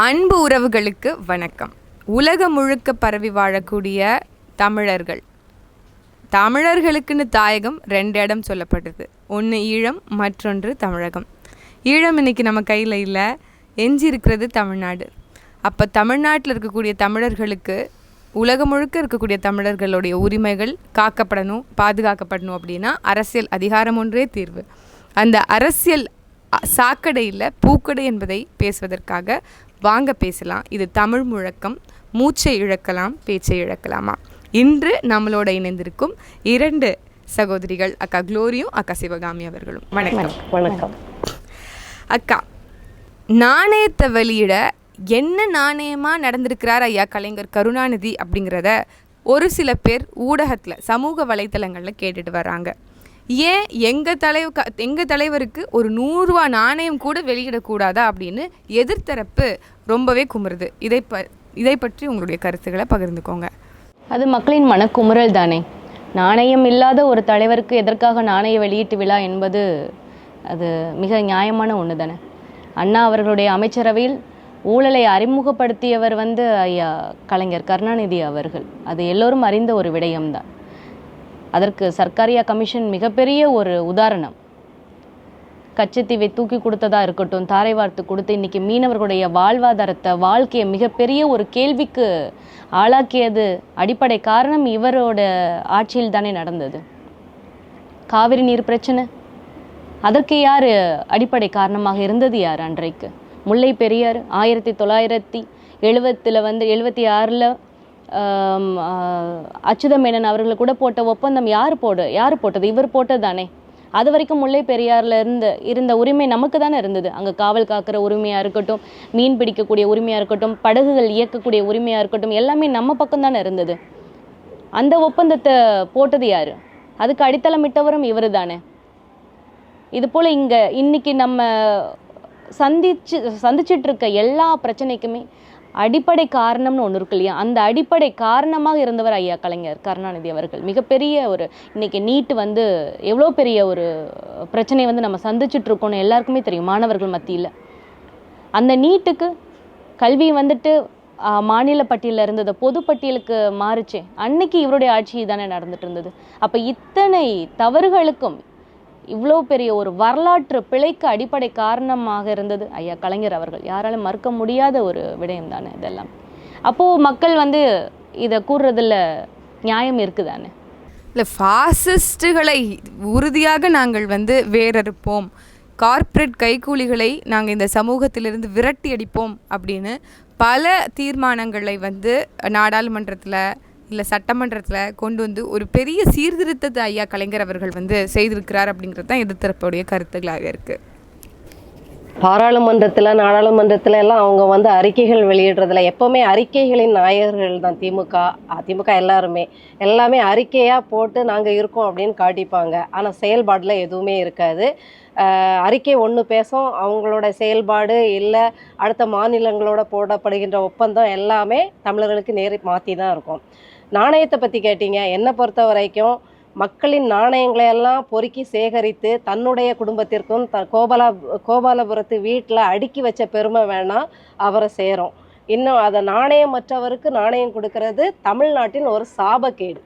அன்பு உறவுகளுக்கு வணக்கம். உலகம் முழுக்க பரவி வாழக்கூடிய தமிழர்களுக்குன்னு தாயகம் 2 இடம் சொல்லப்படுது. ஒன்று ஈழம், மற்றொன்று தமிழகம். ஈழம் இன்னைக்கு நம்ம கையில் இல்லை, எஞ்சி இருக்கிறது தமிழ்நாடு. அப்போ தமிழ்நாட்டில் இருக்கக்கூடிய தமிழர்களுக்கு உலகம் முழுக்க இருக்கக்கூடிய தமிழர்களுடைய உரிமைகள் காக்கப்படணும், பாதுகாக்கப்படணும் அப்படின்னா அரசியல் அதிகாரம் ஒன்றே தீர்வு. அந்த அரசியல் சாக்கடையில் பூக்கடை என்பதை பேசுவதற்காக வாங்க பேசலாம். இது தமிழ் முழக்கம். மூச்சை இழக்கலாம், பேச்சை இழக்கலாமா? இன்று நம்மளோட இணைந்திருக்கும் 2 சகோதரிகள், அக்கா குளோரியும் அக்கா சிவகாமி அவர்களும். வணக்கம். வணக்கம் அக்கா, நாணயத்தை வெளியிட என்ன நாணயமாக நடந்திருக்கிறார் ஐயா கலைஞர் கருணாநிதி அப்படிங்கிறத ஒரு சில பேர் ஊடகத்தில், சமூக வலைத்தளங்களில் கேட்டுட்டு வராங்க. ஏன் எங்கள் தலைவருக்கு ஒரு 100 ரூபா நாணயம் கூட வெளியிடக்கூடாதா அப்படின்னு எதிர்த்தரப்பு ரொம்பவே குமுறுது. இதை பற்றி உங்களுடைய கருத்துக்களை பகிர்ந்துக்கோங்க. அது மக்களின் மனக்குமுறல் தானே. நாணயம் இல்லாத ஒரு தலைவருக்கு எதற்காக நாணய வெளியீட்டு விழா என்பது அது மிக நியாயமான ஒன்று தானே. அண்ணா அவர்களுடைய அமைச்சரவையில் ஊழலை அறிமுகப்படுத்தியவர் ஐயா கலைஞர் கருணாநிதி அவர்கள். அது எல்லோரும் அறிந்த ஒரு விடயம்தான். அதற்கு சர்க்காரியா கமிஷன் மிகப்பெரிய ஒரு உதாரணம். கச்சத்தீவை தூக்கி கொடுத்ததா இருக்கட்டும், தாரை வார்த்து கொடுத்து இன்னைக்கு மீனவர்களுடைய வாழ்வாதாரத்தை, வாழ்க்கையை மிகப்பெரிய ஒரு கேள்விக்கு ஆளாக்கியது அடிப்படை காரணம் இவரோட ஆட்சியில் தானே நடந்தது. காவிரி நீர் பிரச்சனை, அதற்கு யார் அடிப்படை காரணமாக இருந்தது? யார் அன்றைக்கு? முல்லை பெரியார் 1970 76 அச்சுதமேனன் அவர்கள் கூட போட்ட ஒப்பந்தம் யார் போட்டது? இவர் போட்டது தானே. அது வரைக்கும் முல்லை பெரியாரில் இருந்த உரிமை நமக்கு தானே இருந்தது. அங்கே காவல் காக்கிற உரிமையாக இருக்கட்டும், மீன் பிடிக்கக்கூடிய உரிமையாக இருக்கட்டும், படகுகள் இயக்கக்கூடிய உரிமையாக இருக்கட்டும், எல்லாமே நம்ம பக்கம் தானே இருந்தது. அந்த ஒப்பந்தத்தை போட்டது யார்? அதுக்கு அடித்தளமிட்டவரும் இவர் தானே. இது போல் இன்னைக்கு நம்ம சந்திச்சிட்டு இருக்க எல்லா பிரச்சனைக்குமே அடிப்படை காரணம்னு ஒன்று இருக்கு இல்லையா? அந்த அடிப்படை காரணமாக இருந்தவர் ஐயா கலைஞர் கருணாநிதி அவர்கள். மிகப்பெரிய ஒரு இன்னைக்கு நீட்டு எவ்வளோ பெரிய ஒரு பிரச்சனை நம்ம சந்திச்சுட்டு இருக்கோம்னு எல்லாருக்குமே தெரியும், மாணவர்கள் மத்தியில். அந்த நீட்டுக்கு கல்வி மாநில பட்டியலில் இருந்தது பொது பட்டியலுக்கு மாறுச்சே, அன்னைக்கு இவருடைய ஆட்சி தானே நடந்துட்டு இருந்தது. அப்போ இத்தனை தவறுகளுக்கும் இவ்வளோ பெரிய ஒரு வரலாற்று பிழைக்கு அடிப்படை காரணமாக இருந்தது ஐயா கலைஞர் அவர்கள். யாராலும் மறுக்க முடியாத ஒரு விடயம் தானே இதெல்லாம். அப்போது மக்கள் இதை கூறுறதுல நியாயம் இருக்குதானே. இல்லை, ஃபாசிஸ்டுகளை உறுதியாக நாங்கள் வேறறுப்போம், கார்ப்பரேட் கைக்கூலிகளை நாங்கள் இந்த சமூகத்திலிருந்து விரட்டி அடிப்போம் அப்படின்னு பல தீர்மானங்களை நாடாளுமன்றத்தில் இல்லை சட்டமன்றத்தில் கொண்டு ஒரு பெரிய சீர்திருத்தத்தை ஐயா கலைஞர் அவர்கள் செய்திருக்கிறார் அப்படிங்கிறது தான் எதிர்த்தரப்புடைய கருத்துக்களாக இருக்குது. பாராளுமன்றத்தில், நாடாளுமன்றத்தில் எல்லாம் அவங்க அறிக்கைகள் வெளியிடுறதுல எப்போவுமே அறிக்கைகளின் நாயகர்கள் தான் அதிமுக எல்லாமே அறிக்கையாக போட்டு நாங்கள் இருக்கோம் அப்படின்னு காட்டிப்பாங்க. ஆனால் செயல்பாடில் எதுவுமே இருக்காது. அறிக்கை ஒன்று பேசும், அவங்களோட செயல்பாடு இல்லை அடுத்த மாநிலங்களோட போடப்படுகின்ற ஒப்பந்தம் எல்லாமே தமிழர்களுக்கு மாற்றி தான் இருக்கும். நாணயத்தை பற்றி கேட்டீங்க. என்னை பொறுத்த வரைக்கும் மக்களின் நாணயங்களை எல்லாம் பொறுக்கி சேகரித்து தன்னுடைய குடும்பத்திற்கும் கோபாலபுரத்து வீட்டில் அடுக்கி வச்ச பெருமை வேணால் அவரை சேரும். இன்னும் அதை நாணயமற்றவருக்கு நாணயம் கொடுக்கறது தமிழ்நாட்டின் ஒரு சாபக்கேடு,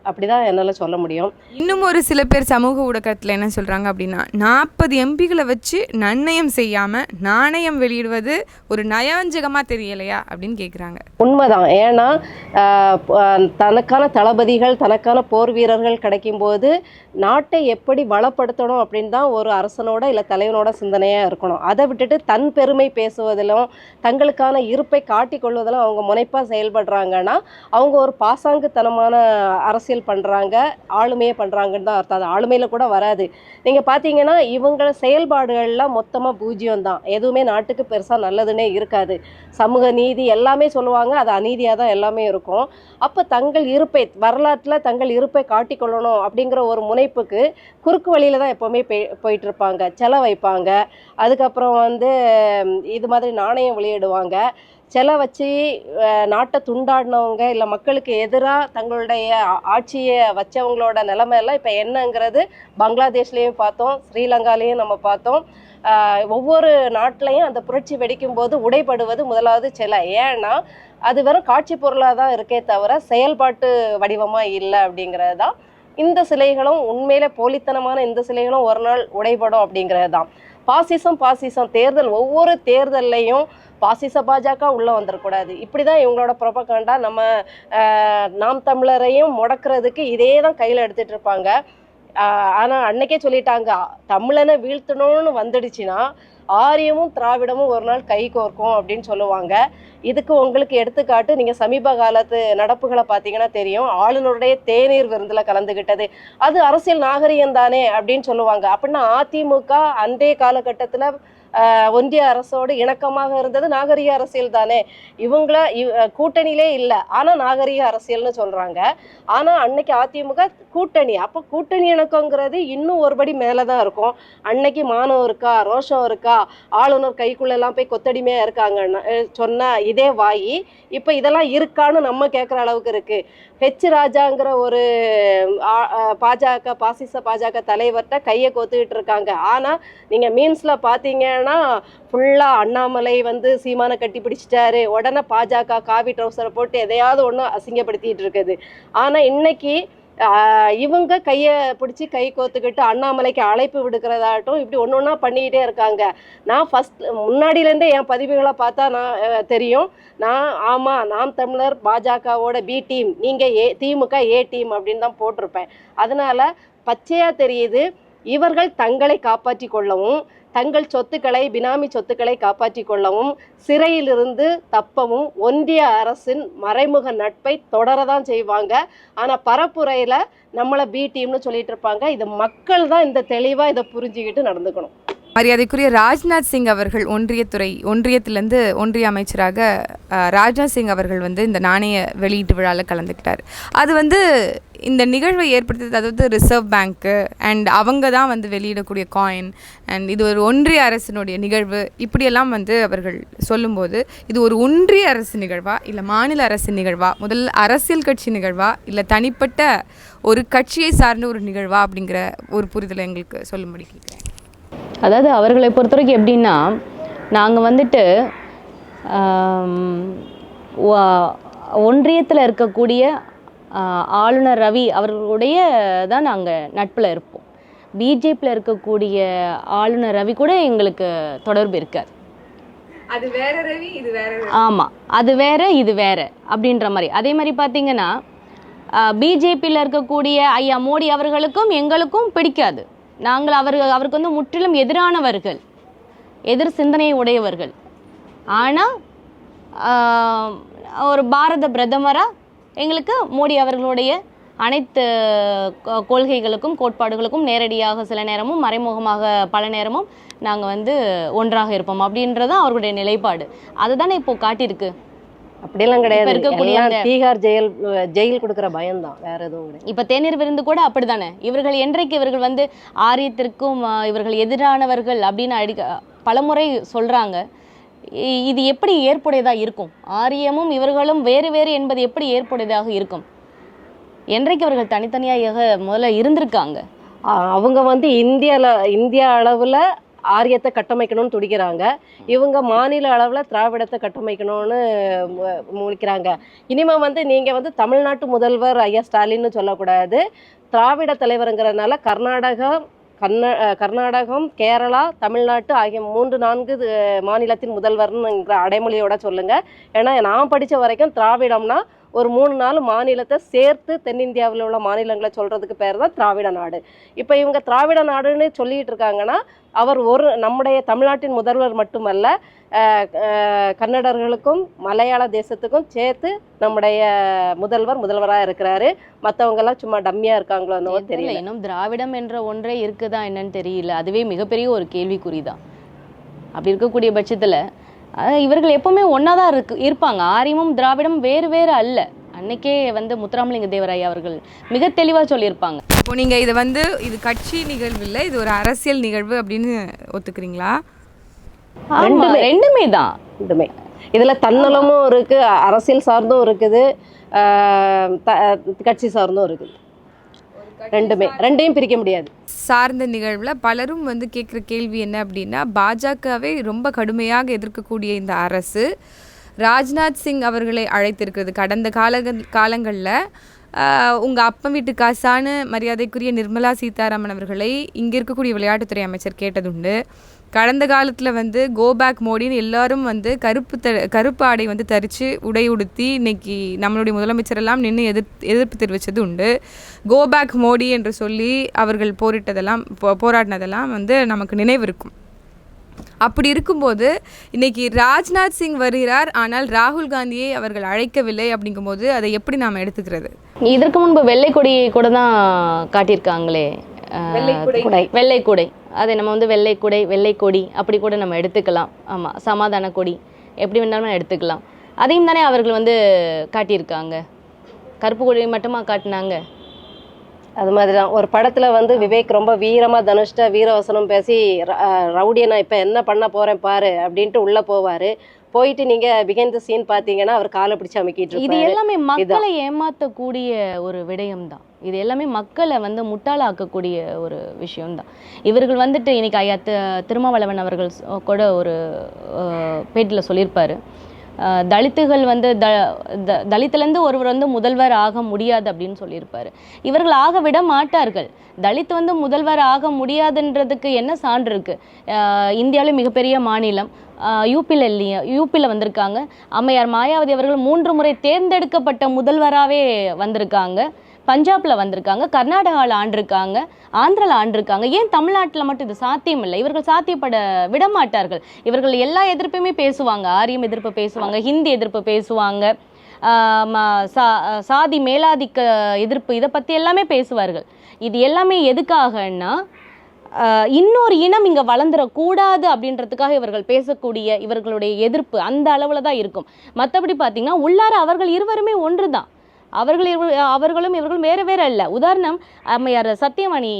அப்படிதான் என்னால் சொல்ல முடியும். இன்னும் ஒரு சில பேர் சமூக ஊடகத்தில் என்ன சொல்கிறாங்க அப்படின்னா, 40 எம்பிகளை வச்சு நன்னயம் செய்யாமல் நாணயம் வெளியிடுவது ஒரு நயவஞ்சகமாக தெரியலையா அப்படின்னு கேட்குறாங்க. உண்மைதான். ஏன்னா தனக்கான தளபதிகள், தனக்கான போர் வீரர்கள் கிடைக்கும்போது நாட்டை எப்படி வளப்படுத்தணும் அப்படின்னு தான் ஒரு அரசனோட இல்லை தலைவனோட சிந்தனையாக இருக்கணும். அதை விட்டுட்டு தன் பெருமை பேசுவதிலும் தங்களுக்கான இருப்பை காட்டிக்கொள்வதிலும் அவங்க முனைப்பாக செயல்படுறாங்கன்னா அவங்க ஒரு பாசாங்குத்தனமான அரசியல் பண்ணுறாங்க, ஆளுமையை பண்ணுறாங்கன்னு தான் அர்த்தம். அது ஆளுமையில் கூட வராது. நீங்கள் பார்த்தீங்கன்னா இவங்க செயல்பாடுகள்லாம் மொத்தமாக பூஜ்ஜியம் தான். எதுவுமே நாட்டுக்கு பெருசாக நல்லதுன்னே இருக்காது. சமூக நீதி எல்லாமே சொல்லுவாங்க, அது அநீதியாக தான் எல்லாமே இருக்கும். அப்போ தங்கள் இருப்பை, வரலாற்றில் தங்கள் இருப்பை காட்டிக்கொள்ளணும் அப்படிங்கிற ஒரு முனைப்புக்கு குறுக்கு வழியில் தான் எப்போவுமே போயிட்டுருப்பாங்க. செலவைப்பாங்க, அதுக்கப்புறம் இது மாதிரி நாணயம் வெளியிடுவாங்க. சிலை வச்சு நாட்டை துண்டாடினவங்க இல்லை மக்களுக்கு எதிராக தங்களுடைய ஆட்சியை வச்சவங்களோட நிலைமையெல்லாம் இப்போ என்னங்கிறது பங்களாதேஷ்லேயும் பார்த்தோம், ஸ்ரீலங்காலேயும் நம்ம பார்த்தோம். ஒவ்வொரு நாட்டிலையும் அந்த புரட்சி வெடிக்கும் போது உடைபடுவது முதலாவது சிலை. ஏன்னா அது வெறும் காட்சி பொருளாக தான் இருக்கே தவிர செயல்பாட்டு வடிவமாக இல்லை அப்படிங்கிறது தான். இந்த சிலைகளும் உண்மையிலே போலித்தனமான இந்த சிலைகளும் ஒரு நாள் உடைபடும் அப்படிங்கிறது தான். பாசிசம் தேர்தல், ஒவ்வொரு தேர்தல்லையும் பாசிச பாஜக உள்ளே வந்துடக்கூடாது, இப்படி தான் இவங்களோட ப்ரொபகண்டா. நம்ம நாம் தமிழரையும் முடக்கிறதுக்கு இதே தான் கையில் எடுத்துகிட்டு இருப்பாங்க. ஆனால் அன்னைக்கே சொல்லிட்டாங்க, தமிழனை வீழ்த்தணும்னு வந்துடுச்சுன்னா ஆரியமும் திராவிடமும் ஒரு நாள் கை கோர்க்கும் அப்படின்னு சொல்லுவாங்க. இதுக்கு உங்களுக்கு எடுத்துக்காட்டு நீங்கள் சமீப காலத்து நடப்புகளை பார்த்தீங்கன்னா தெரியும். ஆளுநருடைய தேநீர் விருந்தில் கலந்துக்கிட்டது அது அரசியல் நாகரிகம் தானே அப்படின்னு சொல்லுவாங்க. அப்படின்னா அதிமுக அன்றைய காலகட்டத்தில் ஒன்றிய அரசோடு இணக்கமாக இருந்தது நாகரிக அரசியல் தானே. இவங்கள கூட்டணியிலே இல்லை, ஆனால் நாகரிக அரசியல்னு சொல்கிறாங்க. ஆனால் அன்னைக்கு அதிமுக கூட்டணி. அப்போ கூட்டணி இணக்கங்கிறது இன்னும் ஒருபடி மேலே தான் இருக்கும். அன்னைக்கு மானம் இருக்கா, ரோஷம் இருக்கா, ஆளுநர் கைக்குள்ளெல்லாம் போய் கொத்தடிமையாக இருக்காங்கன்னு சொன்ன இதே வாயி இப்போ இதெல்லாம் இருக்கான்னு நம்ம கேட்குற அளவுக்கு இருக்குது. ஹெச் ராஜாங்கிற ஒரு பாசிச பாஜக தலைவர்கிட்ட கையை கோத்துக்கிட்டு இருக்காங்க. ஆனால் நீங்கள் மீன்ஸில் பார்த்தீங்கன்னா ஃபுல்லாக அண்ணாமலை சீமானை கட்டி பிடிச்சிட்டாரு, உடனே பாஜக காவி ட்ரௌசரை போட்டு எதையாவது ஒன்று அசிங்கப்படுத்திட்டு இருக்குது. ஆனால் இன்னைக்கு இவங்க கையை பிடிச்சி கை கோத்துக்கிட்டு அண்ணாமலைக்கு அழைப்பு விடுக்கிறதாகட்டும் இப்படி ஒன்று ஒன்றா பண்ணிக்கிட்டே இருக்காங்க. நான் முன்னாடியிலேருந்தே என் பதிவுகளை பார்த்தா நான் தெரியும். ஆமாம் நாம் தமிழர் பாஜகவோட பி டீம், நீங்கள் திமுக ஏ டீம் அப்படின்னு தான் போட்டிருப்பேன். அதனால் பச்சையாக தெரியுது, இவர்கள் தங்களை காப்பாற்றி கொள்ளவும் தங்கள் சொத்துக்களை பினாமி சொத்துக்களை காப்பாற்றி கொள்ளவும் சிறையிலிருந்து தப்பவும் ஒன்றிய அரசின் மறைமுக நட்பை தொடரதான் செய்வாங்க. ஆனால் பரப்புரையில் நம்மளை பி டீம்னு சொல்லிட்டு இருப்பாங்க. இது மக்கள் தான் இந்த தெளிவாக இதை புரிஞ்சுக்கிட்டு நடந்துக்கணும். மரியாதைக்குரிய ராஜ்நாத் சிங் அவர்கள் ஒன்றியத்திலேருந்து ஒன்றிய அமைச்சராக ராஜ்நாத் சிங் அவர்கள் இந்த நாணய வெளியீட்டு விழாவில் கலந்துக்கிட்டார். அது இந்த நிகழ்வை ஏற்படுத்தியது, அதாவது ரிசர்வ் பேங்க்கு அண்ட் அவங்க தான் வெளியிடக்கூடிய காயின் அண்ட் இது ஒரு ஒன்றிய அரசினுடைய நிகழ்வு இப்படியெல்லாம் அவர்கள் சொல்லும்போது இது ஒரு ஒன்றிய அரசு நிகழ்வா இல்லை மாநில அரசு நிகழ்வா, முதல்ல அரசியல் கட்சி நிகழ்வா இல்லை தனிப்பட்ட ஒரு கட்சியை சார்ந்த ஒரு நிகழ்வா அப்படிங்கிற ஒரு புரிதலை எங்களுக்கு சொல்லும்படி கேட்குறேன். அதாவது அவர்களை பொறுத்த வரைக்கும் எப்படின்னா, நாங்கள் ஒன்றியத்தில் இருக்கக்கூடிய ஆளுநர் ரவி அவர்களுடைய தான் நாங்கள் நட்பில் இருப்போம். பிஜேபியில் இருக்கக்கூடிய ஆளுநர் ரவி கூட எங்களுக்கு தொடர்பு இருக்காது. அது வேற ரவி, இது வேற. ஆமாம், அது வேற இது வேற அப்படின்ற மாதிரி. அதே மாதிரி பார்த்தீங்கன்னா பிஜேபியில் இருக்கக்கூடிய ஐயா மோடி அவர்களுக்கும் எங்களுக்கும் பிடிக்காது. நாங்கள் அவருக்கு முற்றிலும் எதிரானவர்கள், எதிர் சிந்தனையை உடையவர்கள். ஆனால் ஒரு பாரத பிரதமராக எங்களுக்கு மோடி அவர்களுடைய அனைத்து கொள்கைகளுக்கும் கோட்பாடுகளுக்கும் நேரடியாக சில நேரமும் மறைமுகமாக பல நேரமும் நாங்கள் ஒன்றாக இருப்போம் அப்படின்றதான் அவர்களுடைய நிலைப்பாடு. அதுதானே இப்போ காட்டியிருக்கு. அப்படியெல்லாம் கிடையாது. தீகார் ஜெயில் கொடுக்குற பயம்தான், வேற எதுவும் கிடையாது. இப்போ தேநீர் விருந்து கூட அப்படித்தானே. இவர்கள் என்றைக்கு இவர்கள் ஆரியத்திற்கும் இவர்கள் எதிரானவர்கள் அப்படின்னு பலமுறை சொல்றாங்க. இது எப்படி ஏற்புடையதாக இருக்கும்? ஆரியமும் இவர்களும் வேறு வேறு என்பது எப்படி ஏற்புடையதாக இருக்கும்? என்றைக்கு அவர்கள் தனித்தனியாக முதல்ல இருந்திருக்காங்க. அவங்க இந்தியா அளவில் ஆரியத்தை கட்டமைக்கணும்னு துடிக்கிறாங்க. இவங்க மாநில அளவில் திராவிடத்தை கட்டமைக்கணும்னு முழிக்கிறாங்க. இனிமேல் நீங்கள் தமிழ்நாட்டு முதல்வர் ஐயா ஸ்டாலின்னு சொல்லக்கூடாது. திராவிட தலைவருங்கிறதுனால கர்நாடகம், கேரளா, தமிழ்நாட்டு ஆகிய 3-4 மாநிலத்தின் முதல்வர்னுங்கிற அடைமொழியோட சொல்லுங்கள். ஏன்னா நான் படித்த வரைக்கும் திராவிடம்னா ஒரு 3-4 மாநிலத்தை சேர்த்து தென்னிந்தியாவில் உள்ள மாநிலங்களை சொல்கிறதுக்கு பேர் தான் திராவிட நாடு. இப்போ இவங்க திராவிட நாடுன்னு சொல்லிகிட்டு இருக்காங்கன்னா அவர் நம்முடைய தமிழ்நாட்டின் முதல்வர் மட்டுமல்ல, கன்னடர்களுக்கும் மலையாள தேசத்துக்கும் சேர்த்து நம்முடைய முதல்வராக இருக்கிறாரு. மற்றவங்கெல்லாம் சும்மா டம்மியாக இருக்காங்களோ தெரியல. இன்னும் திராவிடம் என்ற ஒன்றே இருக்குதா என்னன்னு தெரியல. அதுவே மிகப்பெரிய ஒரு கேள்விக்குறி தான். அப்படி இருக்கக்கூடிய பட்சத்தில் இவர்கள் எப்பவுமே ஒன்றா தான் இருப்பாங்க. ஆரியமும் திராவிடம் வேறு வேறு அல்ல. அன்னைக்கே முத்துராமலிங்க தேவராயா அவர்கள் மிக தெளிவாக சொல்லியிருப்பாங்க. இப்போ நீங்கள் இதை இது கட்சி நிகழ்வு இல்லை, இது ஒரு அரசியல் நிகழ்வு அப்படின்னு ஒத்துக்கிறீங்களா? ரெண்டுமே தான். இதில் தன்னலமும் இருக்குது, அரசியல் சார்ந்தும் இருக்குது, கட்சி சார்ந்தும் இருக்குது. ரெண்டையும் பிரிக்க முடியாது. சார்ந்த நிகழ்வில் பலரும் வந்து கேட்குற கேள்வி என்ன அப்படின்னா, பாஜகவை ரொம்ப கடுமையாக எதிர்க்கக்கூடிய இந்த அரசு ராஜ்நாத் சிங் அவர்களை அழைத்திருக்கிறது. கடந்த காலங்களில் உங்கள் அப்பன் வீட்டு காசான மரியாதைக்குரிய நிர்மலா சீதாராமன் அவர்களை இங்கே இருக்கக்கூடிய விளையாட்டுத்துறை அமைச்சர் கேட்டதுண்டு. கடந்த காலத்தில் வந்து கோபேக் மோடின்னு எல்லாரும் வந்து கருப்பு ஆடை வந்து தரித்து உடை உடுத்தி இன்னைக்கு நம்மளுடைய முதலமைச்சரெல்லாம் நின்று எதிர்ப்பு தெரிவித்தது உண்டு. கோபேக் மோடி என்று சொல்லி அவர்கள் போராடினதெல்லாம் வந்து நமக்கு நினைவு இருக்கும். அப்படி இருக்கும்போது இன்னைக்கு ராஜ்நாத் சிங் வருகிறார், ஆனால் ராகுல் காந்தியை அவர்கள் அழைக்கவில்லை. அப்படிங்கும்போது அதை எப்படி நாம் எடுத்துக்கிறது? இதற்கு முன்பு வெள்ளை கொடியை கூட தான் காட்டியிருக்காங்களே, வெள்ளை கொடை. அதை நம்ம வந்து வெள்ளை கொடி அப்படி கூட நம்ம எடுத்துக்கலாம். ஆமாம், சமாதான கொடி எப்படி வேணாலும் எடுத்துக்கலாம். அதையும் தானே அவர்கள் வந்து காட்டியிருக்காங்க. கருப்பு கொடி மட்டுமா காட்டினாங்க? அது மாதிரி தான் ஒரு படத்தில் வந்து விவேக் ரொம்ப வீரமாக தனுஷ்ட வீரவசனம் பேசி ரவுடியை நான் இப்போ என்ன பண்ண போகிறேன் பாரு அப்படின்ட்டு உள்ளே போவார். போயிட்டு நீங்கள் பிகைண்ட் த சீன் பார்த்தீங்கன்னா அவர் காலை பிடிச்சி அமைக்கிட்டு இது எல்லாமே மக்களை ஏமாற்றக்கூடிய ஒரு விடயம் தான். இது எல்லாமே மக்களை வந்து முட்டாளாக்கக்கூடிய ஒரு விஷயம்தான். இவர்கள் வந்துட்டு இன்னைக்கு ஐயா திருமாவளவன் அவர்கள் கூட ஒரு பேட்டியில் சொல்லியிருப்பார், தலித்துகள் வந்து தலித்துலேருந்து ஒருவர் வந்து முதல்வர் ஆக முடியாது அப்படின்னு சொல்லியிருப்பாரு. இவர்கள் ஆக விட மாட்டார்கள். தலித் வந்து முதல்வர் ஆக முடியாதுன்றதுக்கு என்ன சான்று இருக்கு? இந்தியாவிலே மிகப்பெரிய மாநிலம் யூபியில் வந்திருக்காங்க. அம்மையார் மாயாவதி அவர்கள் 3 முறை தேர்ந்தெடுக்கப்பட்ட முதல்வராகவே வந்திருக்காங்க. பஞ்சாப்ல வந்திருக்காங்க, கர்நாடகாவில் ஆண்டிருக்காங்க, ஆந்திராவில் ஆண்டிருக்காங்க. ஏன் தமிழ்நாட்டில் மட்டும் இது சாத்தியம் இல்லை? இவர்கள் சாத்தியப்பட விடமாட்டார்கள். இவர்கள் எல்லா எதிர்ப்புமே பேசுவாங்க. ஆரியம் எதிர்ப்பு பேசுவாங்க, ஹிந்தி எதிர்ப்பு பேசுவாங்க, சாதி மேலாதிக்க எதிர்ப்பு, இதை பற்றி எல்லாமே பேசுவார்கள். இது எல்லாமே எதுக்காகன்னா, இன்னொரு இனம் இங்கே வளர்ந்துடக்கூடாது அப்படின்றதுக்காக இவர்கள் பேசக்கூடிய இவர்களுடைய எதிர்ப்பு அந்த அளவில் தான் இருக்கும். மற்றபடி பார்த்தீங்கன்னா உள்ளார அவர்கள் இருவருமே ஒன்று தான். அவர்களும் இவர்களும் வேறு வேறு இல்லை. உதாரணம், அம்மையார் சத்தியவாணி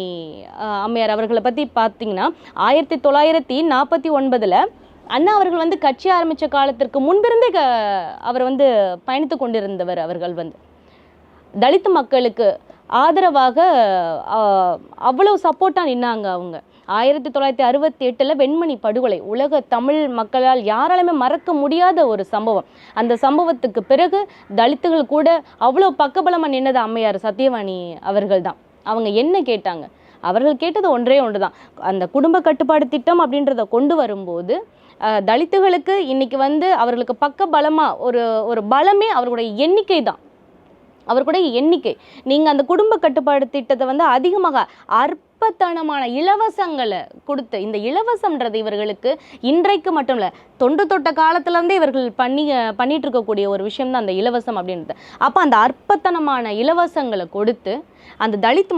அம்மையார் அவர்களை பற்றி பார்த்தீங்கன்னா 1949 அண்ணா அவர்கள் வந்து கட்சி ஆரம்பித்த காலத்திற்கு முன்பிருந்தே அவர் வந்து பயணித்து கொண்டிருந்தவர். அவர்கள் வந்து தலித் மக்களுக்கு ஆதரவாக அவ்வளவு சப்போர்ட்டாக நின்னாங்க. அவங்க 1968 வெண்மணி படுகொலை உலக தமிழ் மக்களால் யாராலுமே மறக்க முடியாத ஒரு சம்பவம். அந்த சம்பவத்துக்கு பிறகு தலித்துகள் கூட அவ்வளோ பக்கபலமாக நின்னது அம்மையார் சத்தியவாணி அவர்கள் தான். அவங்க என்ன கேட்டாங்க? அவர்கள் கேட்டது ஒன்றே ஒன்று தான். அந்த குடும்ப கட்டுப்பாடு திட்டம் அப்படின்றத கொண்டு வரும்போது தலித்துகளுக்கு இன்னைக்கு வந்து அவர்களுக்கு பக்க பலமாக ஒரு பலமே அவர்களுடைய எண்ணிக்கை தான். அவர்களுடைய எண்ணிக்கை. நீங்கள் அந்த குடும்ப கட்டுப்பாடு திட்டத்தை வந்து அதிகமாக அற்பத்தனமான இலவசங்களை கொடுத்து, இந்த இலவசம்ன்றது இவர்களுக்கு இன்றைக்கு மட்டும் இல்லை, தொட்ட காலத்துலேருந்தே இவர்கள் பண்ணிட்டு இருக்கக்கூடிய ஒரு விஷயம் தான் அந்த இலவசம் அப்படின்றது. அப்போ அந்த அற்பத்தனமான இலவசங்களை கொடுத்து அந்த தலித்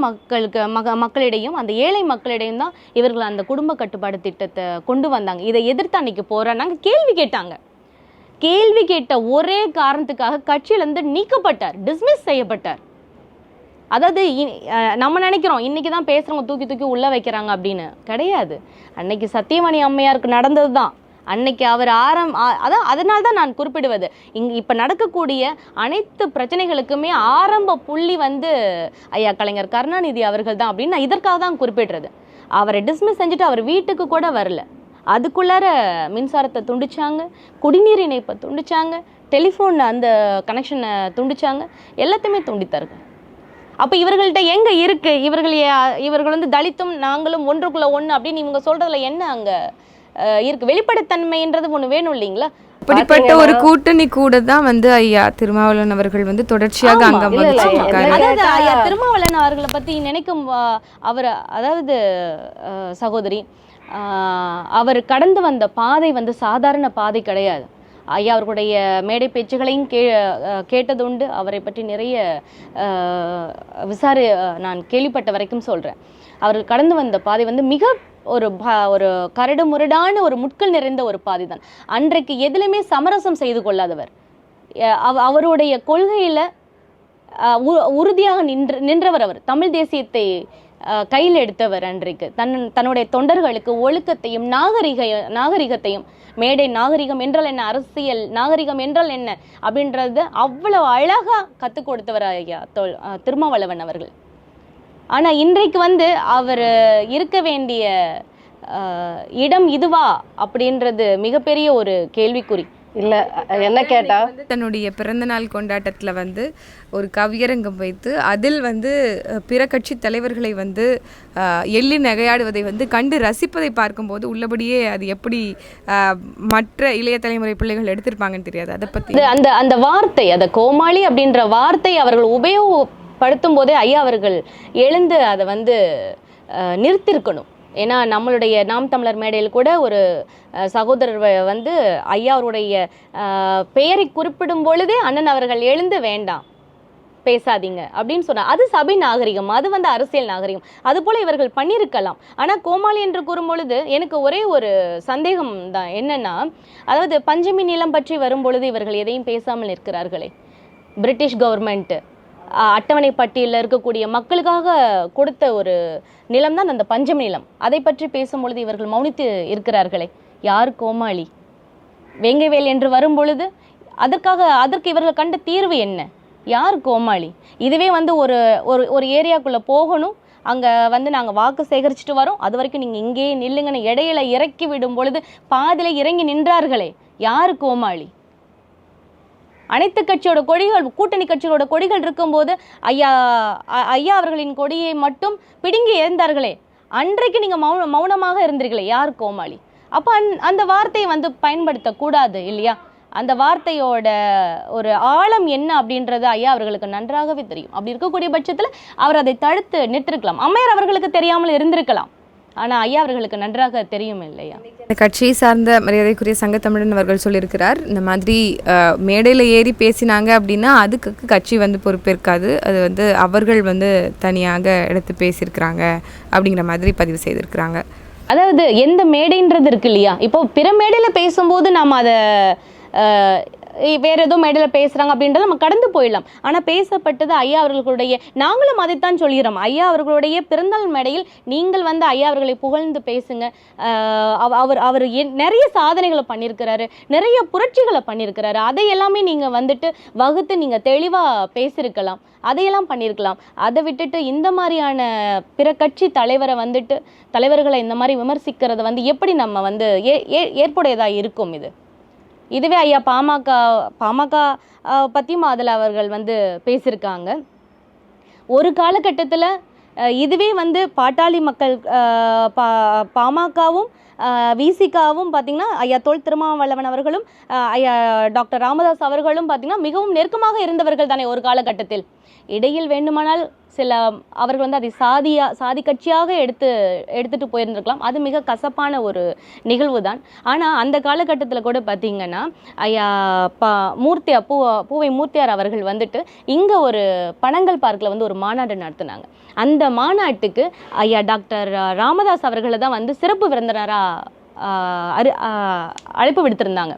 மக்களிடையும் அந்த ஏழை மக்களிடையும் தான் இவர்கள் அந்த குடும்ப கட்டுப்பாடு திட்டத்தை கொண்டு வந்தாங்க. இதை எதிர்த்து அன்னைக்கு போராடினாங்க. கேள்வி கேட்ட ஒரே காரணத்துக்காக கட்சியிலேருந்து நீக்கப்பட்டார், டிஸ்மிஸ் செய்யப்பட்டார். அதாவது நம்ம நினைக்கிறோம் இன்னைக்கு தான் பேசுகிறவங்க தூக்கி உள்ளே வைக்கிறாங்க அப்படின்னு. கிடையாது. அன்னைக்கு சத்தியவாணி அம்மையாருக்கு நடந்தது தான். அன்னைக்கு அவர் அதனால தான் நான் குறிப்பிடுவது, இப்போ நடக்கக்கூடிய அனைத்து பிரச்சனைகளுக்குமே ஆரம்ப புள்ளி வந்து ஐயா கலைஞர் கருணாநிதி அவர்கள் தான் அப்படின்னு நான் இதற்காக தான் குறிப்பிடுறது. அவரை டிஸ்மிஸ் செஞ்சுட்டு அவர் வீட்டுக்கு கூட வரல. அதுக்குள்ளார மின்சாரத்தை துண்டிச்சாங்க, குடிநீர் இணைப்பை துண்டிச்சாங்க, டெலிஃபோன் அந்த கனெக்ஷனை துண்டிச்சாங்க, எல்லாத்தையுமே துண்டித்தார்கள். அப்போ இவர்கள்ட்ட எங்கே இருக்கு? இவர்கள் வந்து தலித்தும் நாங்களும் ஒன்றுக்குள்ள ஒன்று அப்படின்னு இவங்க சொல்றதுல என்ன அங்கே இருக்கு? வெளிப்படைத்தன்மைன்றது ஒன்று வேணும் இல்லைங்களா? அப்படிப்பட்ட ஒரு கூட்டணி கூட தான் வந்து ஐயா திருமாவளவன் அவர்கள் வந்து தொடர்ச்சியாக அங்கம் வகிச்சிருக்காரு. அதாவது ஐயா திருமாவளவன் அவர்களை பற்றி நினைக்கும் அவர், அதாவது சகோதரி, அவர் கடந்து வந்த பாதை வந்து சாதாரண பாதை கிடையாது. ஐயா அவர்களுடைய மேடை பேச்சுகளையும் கேட்டது உண்டு. அவரை பற்றி நிறைய நான் கேள்விப்பட்ட வரைக்கும் சொல்கிறேன். அவர்கள் கடந்து வந்த பாதை வந்து மிக ஒரு கரடு முரடான ஒரு முட்கள் நிறைந்த ஒரு பாதை தான். அன்றைக்கு எதிலுமே சமரசம் செய்து கொள்ளாதவர். அவருடைய கொள்கையில் உறுதியாக நின்றவர். அவர் தமிழ் தேசியத்தை கையில் எடுத்தவர் அன்றைக்கு தன்னுடைய தொண்டர்களுக்கு ஒழுக்கத்தையும் நாகரிகத்தையும், மேடை நாகரிகம் என்றால் என்ன, அரசியல் நாகரிகம் என்றால் என்ன அப்படின்றது அவ்வளவு அழகா கற்றுக் கொடுத்தவர் ஐயா திருமாவளவன் அவர்கள். ஆனால் இன்றைக்கு அவர் இருக்க வேண்டிய இடம் இதுவா அப்படின்றது மிகப்பெரிய ஒரு கேள்விக்குறி. இல்லை என்ன கேட்டா, தன்னுடைய பிறந்தநாள் கொண்டாட்டத்தில் ஒரு கவியரங்கம் வைத்து அதில் பிற கட்சி தலைவர்களை எள்ளி நகையாடுவதை கண்டு ரசிப்பதை பார்க்கும்போது உள்ளபடியே அது எப்படி மற்ற இளைய தலைமுறை பிள்ளைகள் எடுத்திருப்பாங்கன்னு தெரியாது. அதை பற்றி அந்த வார்த்தை, அந்த கோமாளி அப்படின்ற வார்த்தை அவர்கள் உபயோகப்படுத்தும் போதே ஐயா அவர்கள் எழுந்து அதை நிறுத்திருக்கணும். ஏன்னா நம்மளுடைய நாம் தமிழர் மேடையில் கூட ஒரு சகோதரர் ஐயா அவருடைய பெயரை குறிப்பிடும் பொழுதே அண்ணன் அவர்கள் எழுந்து வேண்டாம் பேசாதீங்க அப்படின்னு சொன்னார். அது சபை நாகரிகம், அது அரசியல் நாகரிகம். அது போல இவர்கள் பண்ணியிருக்கலாம். ஆனால் கோமாளி என்று கூறும் பொழுது எனக்கு ஒரே ஒரு சந்தேகம் தான். என்னன்னா, அதாவது பஞ்சமி நிலம் பற்றி வரும் பொழுது இவர்கள் எதையும் பேசாமல் இருக்கிறார்களே. பிரிட்டிஷ் கவர்மெண்ட் அட்டவணை பட்டியலில் இருக்கக்கூடிய மக்களுக்காக கொடுத்த ஒரு நிலம் தான் அந்த பஞ்சமி நிலம். அதை பற்றி பேசும்பொழுது இவர்கள் மௌனித்து இருக்கிறார்களே. யார் கோமாளி? வேங்கைவேல் என்று வரும் பொழுது அதற்கு இவர்கள் கண்ட தீர்வு என்ன? யார் கோமாளி? இதுவே ஒரு ஒரு ஏரியாக்குள்ளே போகணும், அங்கே நாங்கள் வாக்கு சேகரிச்சுட்டு வரோம், அது வரைக்கும் நீங்கள் இங்கேயே நில்லுங்கன்னு இடையில இறக்கி விடும் பொழுது பாதியில் இறங்கி நின்றார்களே, யார் கோமாளி? அனைத்து கட்சியோட கொடிகள், கூட்டணி கட்சிகளோட கொடிகள் இருக்கும்போது ஐயா அவர்களின் கொடியை மட்டும் பிடுங்கி எறிந்தார்களே, அன்றைக்கு நீங்கள் மௌனமாக இருந்தீர்களே, யார் கோமாளி? அப்போ அந்த வார்த்தையை பயன்படுத்தக்கூடாது இல்லையா? அந்த வார்த்தையோட ஒரு ஆழம் என்ன அப்படின்றது ஐயா அவர்களுக்கு நன்றாகவே தெரியும். அப்படி இருக்கக்கூடிய பட்சத்தில் அவர் அதை தடுத்து நிறுத்திருக்கலாம். அம்மையார் அவர்களுக்கு தெரியாமல் இருந்திருக்கலாம். ஆனால் ஐயா அவர்களுக்கு நன்றாக தெரியும் இல்லையா? இந்த கட்சியை சார்ந்த மரியாதைக்குரிய சங்கத்தமிழன் அவர்கள் சொல்லியிருக்கிறார், இந்த மாதிரி மேடையில் ஏறி பேசினாங்க அப்படின்னா அதுக்கு கட்சி பொறுப்பேற்காது, அது அவர்கள் தனியாக எடுத்து பேசியிருக்கிறாங்க அப்படிங்கிற மாதிரி பதிவு செய்திருக்கிறாங்க. அதாவது எந்த மேடைன்றது இருக்கு இல்லையா? இப்போ பிற மேடையில் பேசும்போது நாம் அதை வேறு ஏதோ மேடையில் பேசுகிறாங்க அப்படின்றத நம்ம கடந்து போயிடலாம். ஆனால் பேசப்பட்டது ஐயா அவர்களுடைய, நாங்களும் அதைத்தான் சொல்கிறோம், ஐயா அவர்களுடைய பிறந்தநாள் மேடையில் நீங்கள் ஐயா அவர்களை புகழ்ந்து பேசுங்க. அவர் நிறைய சாதனைகளை பண்ணியிருக்கிறாரு, நிறைய புரட்சிகளை பண்ணியிருக்கிறாரு. அதை எல்லாமே நீங்கள் வகுத்து நீங்கள் தெளிவாக பேசியிருக்கலாம், அதையெல்லாம் பண்ணியிருக்கலாம். அதை விட்டுட்டு இந்த மாதிரியான பிற கட்சி தலைவர்களை இந்த மாதிரி விமர்சிக்கிறத எப்படி நம்ம ஏற்புடையதாக இருக்கும்? இதுவே ஐயா பாமக பற்றியும் அதில் அவர்கள் பேசியிருக்காங்க. ஒரு காலகட்டத்தில் இதுவே பாட்டாளி மக்கள் பாமகவும் விசிகாவும் பார்த்திங்கன்னா ஐயா தொல் திருமாவளவன் அவர்களும் ஐயா டாக்டர் ராமதாஸ் அவர்களும் பார்த்திங்கன்னா மிகவும் நெருக்கமாக இருந்தவர்கள் தானே ஒரு காலகட்டத்தில். இடையில் வேண்டுமானால் சில அவர்கள் அதை சாதி கட்சியாக எடுத்துட்டு போயிருந்திருக்கலாம். அது மிக கசப்பான ஒரு நிகழ்வு தான். ஆனால் அந்த காலகட்டத்தில் கூட பார்த்திங்கன்னா ஐயா பூவை மூர்த்தியார் அவர்கள் இங்கே ஒரு பனங்கல் பார்க்கில் ஒரு மாநாடு நடத்தினாங்க. அந்த மாநாட்டுக்கு ஐயா டாக்டர் ராமதாஸ் அவர்களை தான் சிறப்பு விருந்தினராக அழைப்பு விடுத்திருந்தாங்க.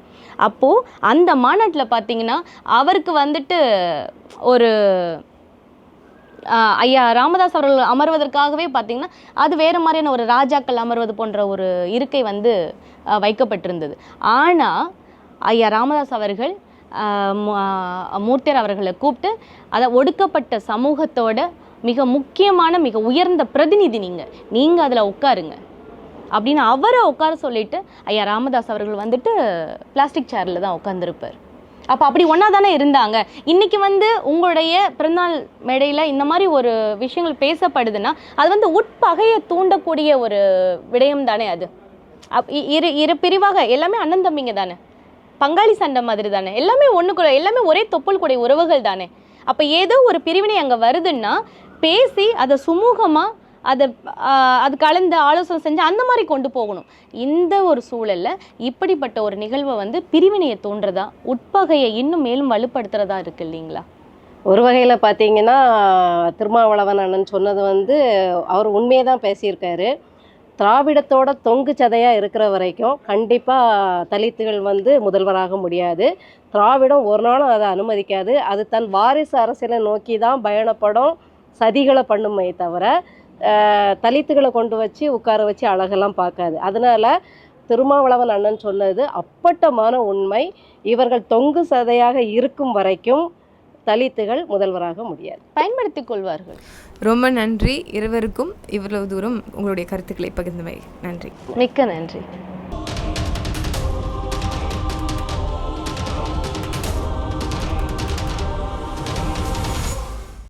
அப்போது அந்த மாநாட்டில் பார்த்திங்கன்னா அவருக்கு ஒரு ஐயா ராமதாஸ் அவர்கள் அமர்வதற்காகவே பார்த்திங்கன்னா அது வேறு மாதிரியான ஒரு ராஜாக்கள் அமர்வது போன்ற ஒரு இருக்கை வைக்கப்பட்டிருந்தது. ஆனால் ஐயா ராமதாஸ் அவர்கள் மூர்த்தியார் அவர்களை கூப்பிட்டு அதை ஒடுக்கப்பட்ட சமூகத்தோட மிக முக்கியமான மிக உயர்ந்த பிரதிநிதி நீங்கள் அதில் உட்காருங்க அப்படின்னு அவரை உட்கார சொல்லிட்டு ஐயா ராமதாஸ் அவர்கள் பிளாஸ்டிக் சேரில் தான் உட்காந்துருப்பார். அப்போ அப்படி ஒன்றா தானே இருந்தாங்க. இன்றைக்கி உங்களுடைய பிறந்தநாள் மேடையில் இந்த மாதிரி ஒரு விஷயங்கள் பேசப்படுதுன்னா அது உட்பகையை தூண்டக்கூடிய ஒரு விடயம் தானே. அது இரு பிரிவாக எல்லாமே அண்ணன் தம்பிங்க தானே, பங்காளி சண்டை மாதிரி தானே, எல்லாமே ஒன்றுக்குள்ள எல்லாமே ஒரே தொப்புள் கூடிய உறவுகள் தானே. அப்போ ஏதோ ஒரு பிரிவினை அங்கே வருதுன்னா பேசி அதை சுமூகமாக அது கலந்து ஆலோசனை செஞ்சு அந்த மாதிரி கொண்டு போகணும். இந்த ஒரு சூழலில் இப்படிப்பட்ட ஒரு நிகழ்வை பிரிவினையை தோன்றதா, உட்பகையை இன்னும் மேலும் வலுப்படுத்துறதா இருக்கு இல்லைங்களா? ஒரு வகையில் பார்த்தீங்கன்னா திருமாவளவன் அண்ணன் சொன்னது அவர் உண்மையை தான் பேசியிருக்காரு. திராவிடத்தோட தொங்கு சதையாக இருக்கிற வரைக்கும் கண்டிப்பாக தலித்துகள் முதல்வராக முடியாது. திராவிடம் ஒரு நாளும் அதை அனுமதிக்காது. அது தன் வாரிசு அரசியலை நோக்கி தான் பயணப்படும், சதிகளை பண்ணுமே தவிர தலித்துகளை கொண்டு வச்சு உட்கார வச்சு அழகெல்லாம் பார்க்காது. அதனால் திருமாவளவன் அண்ணன் சொன்னது அப்பட்டமான உண்மை. இவர்கள் தொங்கு சதையாக இருக்கும் வரைக்கும் தலித்துகள் முதல்வராக முடியாது. பயன்படுத்திக் கொள்வார்கள். ரொம்ப நன்றி இருவருக்கும் இவ்வளவு தூரம் உங்களுடைய கருத்துக்களை பகிர்ந்தமை. நன்றி. மிக்க நன்றி.